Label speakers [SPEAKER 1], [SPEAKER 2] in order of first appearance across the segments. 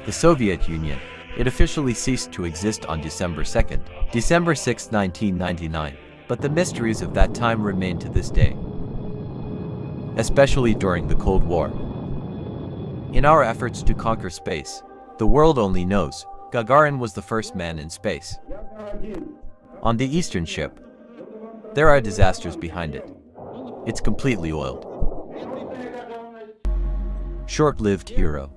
[SPEAKER 1] the Soviet Union. It officially ceased to exist on December 6, 1999, but the mysteries of that time remain to this day, especially during the Cold War. In our efforts to conquer space, the world only knows Gagarin was the first man in space. On the Eastern ship, there are disasters behind it. It's completely oiled. Short-lived hero.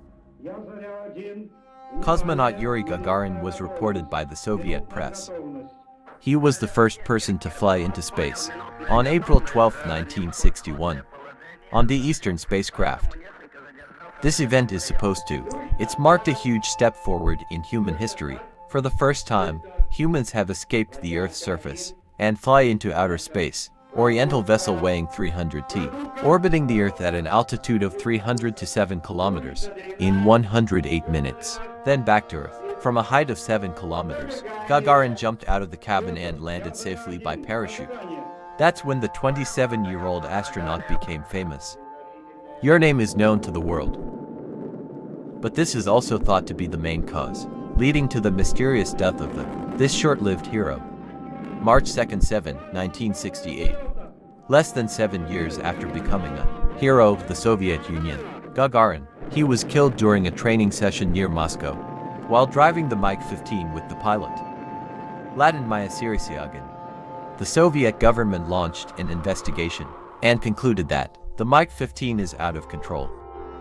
[SPEAKER 1] Cosmonaut Yuri Gagarin was reported by the Soviet press. He was the first person to fly into space on April 12, 1961, on the Eastern spacecraft. This event is supposed to. It's marked a huge step forward in human history. For the first time, humans have escaped the Earth's surface and fly into outer space. Oriental vessel weighing 300 t, orbiting the Earth at an altitude of 300 to 7 kilometers in 108 minutes. Then back to Earth. From a height of 7 kilometers, Gagarin jumped out of the cabin and landed safely by parachute. That's when the 27-year-old astronaut became famous. Your name is known to the world. But this is also thought to be the main cause, leading to the mysterious death of this short-lived hero. March 2, 1968. Less than 7 years after becoming a hero of the Soviet Union, Gagarin, he was killed during a training session near Moscow, while driving the MiG-15 with the pilot. Latin Myasirisiagan. The Soviet government launched an investigation and concluded that the MiG-15 is out of control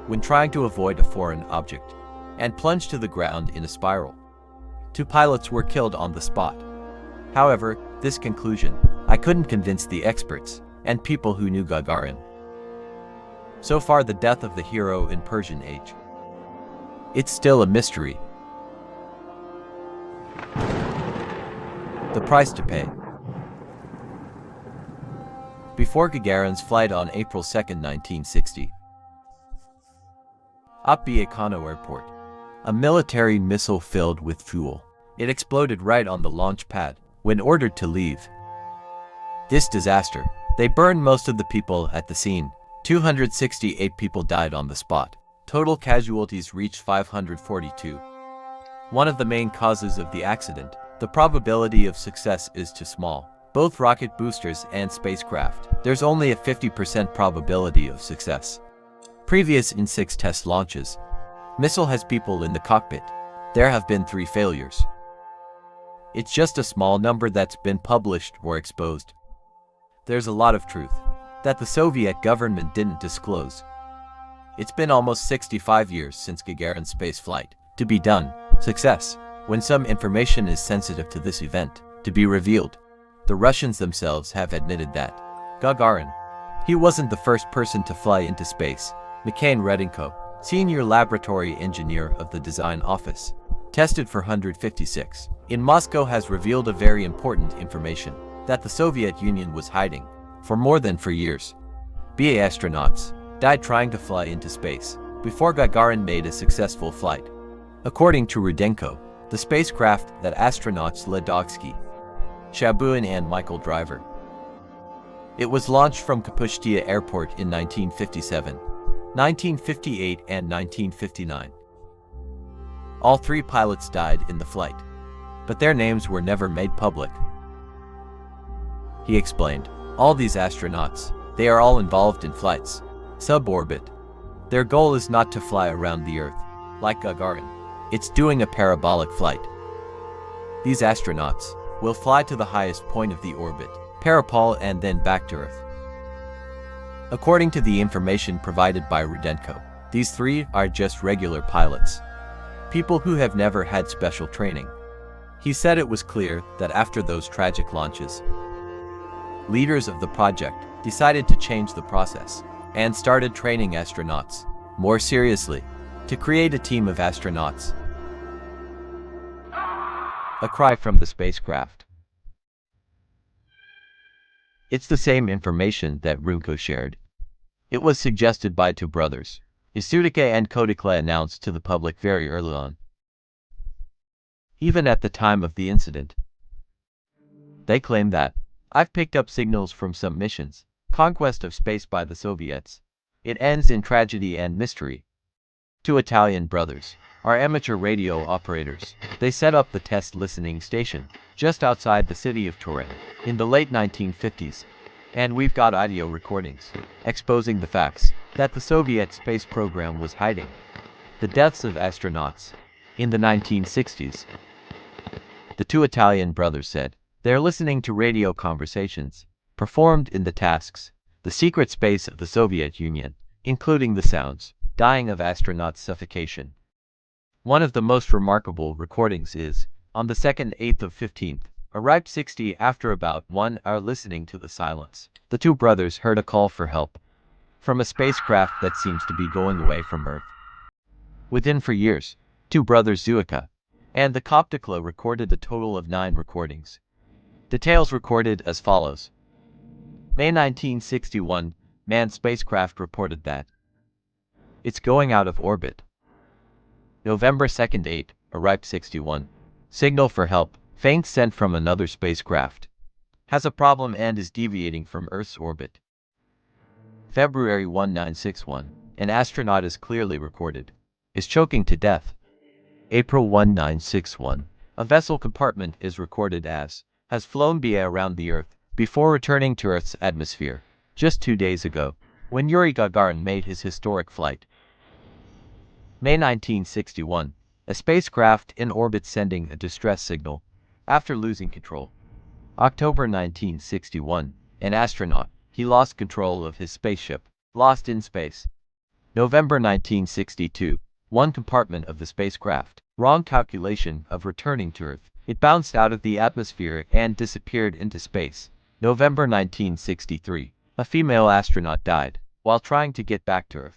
[SPEAKER 1] when trying to avoid a foreign object and plunged to the ground in a spiral. 2 pilots were killed on the spot. However, this conclusion, I couldn't convince the experts and people who knew Gagarin. So far, the death of the hero in Persian age. It's still a mystery. The price to pay. Before Gagarin's flight on April 2, 1960. At Baikonur Airport, a military missile filled with fuel. It exploded right on the launch pad when ordered to leave. This disaster, they burned most of the people at the scene. 268 people died on the spot. Total casualties reached 542. One of the main causes of the accident, the probability of success is too small. Both rocket boosters and spacecraft, there's only a 50% probability of success. Previous in 6 test launches, missile has people in the cockpit. There have been 3 failures. It's just a small number that's been published or exposed. There's a lot of truth that the Soviet government didn't disclose. It's been almost 65 years since Gagarin's space flight to be done. Success, when some information is sensitive to this event, to be revealed. The Russians themselves have admitted that. Gagarin, he wasn't the first person to fly into space. Mikhail Redenko, senior laboratory engineer of the design office, tested for 156 in Moscow, has revealed a very important information that the Soviet Union was hiding for more than 4 years. BA astronauts died trying to fly into space before Gagarin made a successful flight. According to Rudenko, the spacecraft that astronauts Ledogsky, Shabuin and Michael Driver. It was launched from Kapustia Airport in 1957, 1958 and 1959. All 3 pilots died in the flight, but their names were never made public. He explained, all these astronauts, they are all involved in flights, suborbit. Their goal is not to fly around the Earth, like Gagarin. It's doing a parabolic flight. These astronauts will fly to the highest point of the orbit, parapol, and then back to Earth. According to the information provided by Rudenko, these 3 are just regular pilots, people who have never had special training. He said it was clear that after those tragic launches, leaders of the project decided to change the process and started training astronauts more seriously to create a team of astronauts. A cry from the spacecraft. It's the same information that Rumko shared. It was suggested by 2 brothers. Isudike and Kodikle announced to the public very early on. Even at the time of the incident, they claim that, I've picked up signals from some missions, conquest of space by the Soviets. It ends in tragedy and mystery. 2 Italian brothers. are amateur radio operators. They set up the test listening station just outside the city of Turin in the late 1950s. And we've got audio recordings exposing the facts that the Soviet space program was hiding. The deaths of astronauts in the 1960s. The two Italian brothers said they're listening to radio conversations performed in the tasks, the secret space of the Soviet Union, including the sounds, dying of astronauts' suffocation. One of the most remarkable recordings is, on the 2nd, 8th of 15th, arrived 60 after about 1 hour listening to the silence. The two brothers heard a call for help from a spacecraft that seems to be going away from Earth. Within 4 years, two brothers Zuika and the Koptikla recorded a total of 9 recordings. Details recorded as follows. May 1961, manned spacecraft reported that it's going out of orbit. November 2nd, 8, arrived 61. Signal for help, faint sent from another spacecraft. Has a problem and is deviating from Earth's orbit. February 1961, an astronaut is clearly recorded. Is choking to death. April 1961, a vessel compartment is recorded as has flown via around the Earth before returning to Earth's atmosphere just 2 days ago, when Yuri Gagarin made his historic flight. May 1961, a spacecraft in orbit sending a distress signal after losing control. October 1961, an astronaut, he lost control of his spaceship, lost in space. November 1962, one compartment of the spacecraft, wrong calculation of returning to Earth. It bounced out of the atmosphere and disappeared into space. November 1963, a female astronaut died while trying to get back to Earth.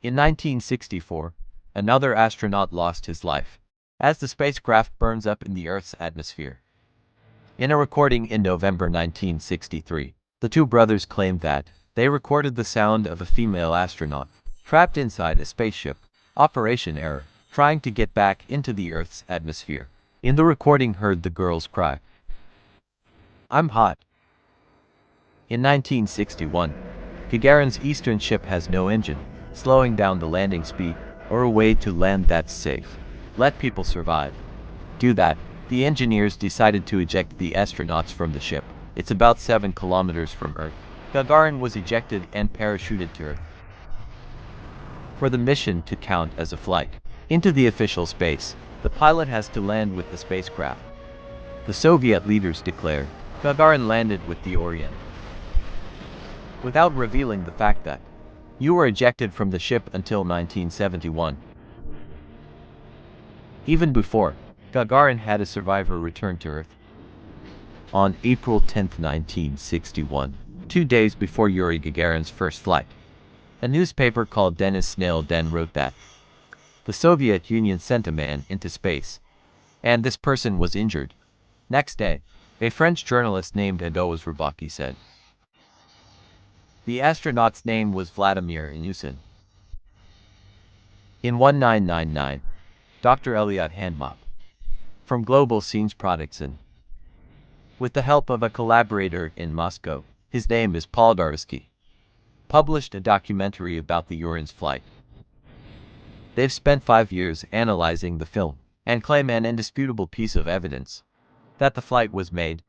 [SPEAKER 1] In 1964, another astronaut lost his life as the spacecraft burns up in the Earth's atmosphere. In a recording in November 1963, the two brothers claimed that they recorded the sound of a female astronaut trapped inside a spaceship, operation error, trying to get back into the Earth's atmosphere. In the recording heard the girls cry, "I'm hot." In 1961, Gagarin's Eastern ship has no engine, slowing down the landing speed, or a way to land that's safe. Let people survive. Do that. The engineers decided to eject the astronauts from the ship. It's about 7 kilometers from Earth. Gagarin was ejected and parachuted to Earth. For the mission to count as a flight into the official space, the pilot has to land with the spacecraft. The Soviet leaders declare Gagarin landed with the Orient, without revealing the fact that you were ejected from the ship until 1971. Even before, Gagarin had a survivor return to Earth. On April 10, 1961, 2 days before Yuri Gagarin's first flight, a newspaper called Denis Snail Den wrote that the Soviet Union sent a man into space, and this person was injured. Next day, a French journalist named Edoas Rybaki said the astronaut's name was Vladimir Ilyushin. In 1999, Dr. Elliot Handmop from Global Scenes Production, with the help of a collaborator in Moscow, his name is Paul Darsky, published a documentary about the Yurin's flight. They've spent 5 years analyzing the film and claim an indisputable piece of evidence that the flight was made.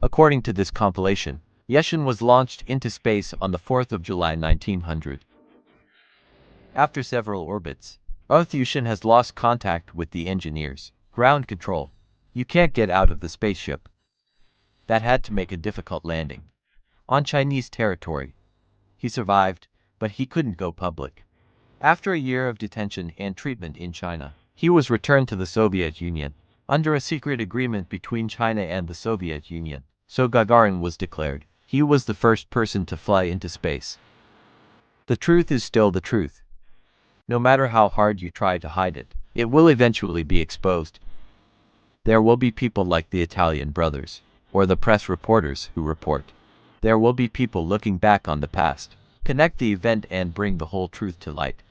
[SPEAKER 1] According to this compilation, Yashin was launched into space on the 4th of July 1900. After several orbits, Yashin has lost contact with the engineers. Ground control. You can't get out of the spaceship. That had to make a difficult landing on Chinese territory. He survived, but he couldn't go public. After a year of detention and treatment in China, he was returned to the Soviet Union under a secret agreement between China and the Soviet Union. So Gagarin was declared. He was the first person to fly into space. The truth is still the truth. No matter how hard you try to hide it, it will eventually be exposed. There will be people like the Italian brothers, or the press reporters who report. There will be people looking back on the past, connect the event and bring the whole truth to light.